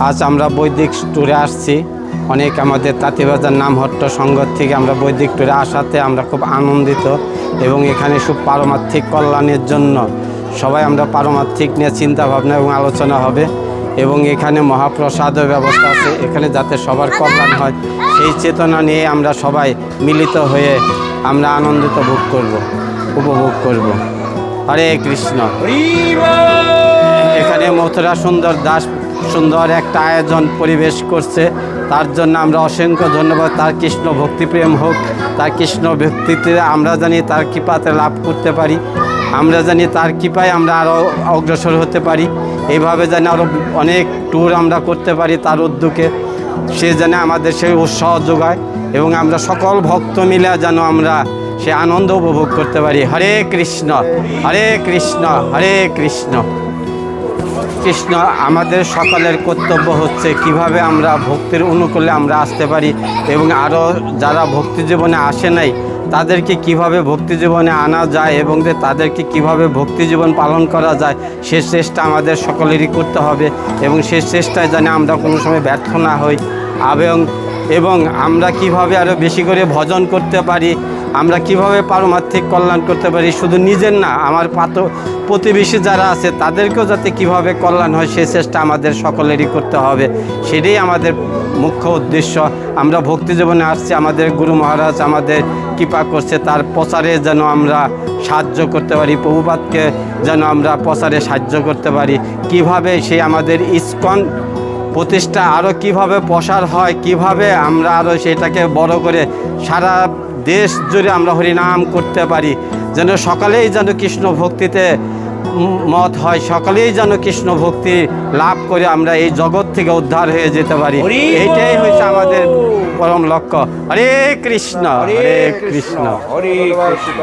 আজ আমরা বৈদিক ট্যুরে আসছি। অনেক আমাদের তাঁতিবাজার নামহট্ট সংঘ থেকে আমরা বৈদিক ট্যুরে আসাতে আমরা খুব আনন্দিত এবং এখানে খুব পারমার্থিক কল্যাণের জন্য সবাই আমরা পারমার্থিক নিয়ে চিন্তা ভাবনা এবং আলোচনা হবে এবং এখানে মহাপ্রসাদের ব্যবস্থা আছে, এখানে যাতে সবার কল্যাণ হয় সেই চেতনা নিয়ে আমরা সবাই মিলিত হয়ে আমরা আনন্দিত উপভোগ করব। হরে কৃষ্ণ। এখানে মথুরা সুন্দর দাস সুন্দর একটা আয়োজন পরিবেশ করছে, তার জন্য আমরা অসংখ্য ধন্যবাদ। তার কৃষ্ণ ভক্তিপ্রেম হোক, তার কৃষ্ণ ভক্তিতে আমরা জানি তার কৃপাতে লাভ করতে পারি, আমরা জানি তার কৃপায় আমরা আরও অগ্রসর হতে পারি, এইভাবে যেন আরও অনেক ট্যুর আমরা করতে পারি তার উদ্যোগে। সে যেন আমাদের সেই উৎসাহ যোগায় এবং আমরা সকল ভক্ত মিলে যেন আমরা সে আনন্দ উপভোগ করতে পারি। হরে কৃষ্ণ, হরে কৃষ্ণ, হরে কৃষ্ণ। কৃষ্ণ আমাদের সকলের কর্তব্য হচ্ছে কিভাবে আমরা ভক্তির অনুকূলে আমরা আসতে পারি এবং আরও যারা ভক্তি জীবনে আসে নাই তাদেরকে কিভাবে ভক্তি জীবনে আনা যায় এবং তাদেরকে কিভাবে ভক্তি জীবন পালন করা যায় সে চেষ্টা আমাদের সকলেরই করতে হবে এবং সেই চেষ্টায় যেন আমরা কোনো সময় ব্যর্থ না হই এবং আমরা কিভাবে আরও বেশি করে ভজন করতে পারি, আমরা কিভাবে পারমার্থিক কল্যাণ করতে পারি, শুধু নিজের না আমার প্রতিবেশী যারা আছে তাদেরকেও যাতে কিভাবে কল্যাণ হয় সে চেষ্টা আমাদের সকলেরই করতে হবে। সেটাই আমাদের মুখ্য উদ্দেশ্য। আমরা ভক্তি জীবনে আসছি, আমাদের গুরু মহারাজ আমাদের কৃপা করছে, তার প্রচারে যেন আমরা সাহায্য করতে পারি, প্রভুপাদকে যেন আমরা প্রচারে সাহায্য করতে পারি, কিভাবে সেই আমাদের ইস্কন প্রতিষ্ঠা আরও কিভাবে প্রসার হয়, কিভাবে আমরা আরও সেটাকে বড় করে সারা দেশ জুড়ে আমরা হরিনাম করতে পারি, যেন সকলেই যেন কৃষ্ণ ভক্তিতে মত হয়, সকলেই যেন কৃষ্ণ ভক্তি লাভ করে আমরা এই জগৎ থেকে উদ্ধার হয়ে যেতে পারি। এইটাই হচ্ছে আমাদের পরম লক্ষ্য। হরে কৃষ্ণ, হরে কৃষ্ণ, হরে কৃষ্ণ।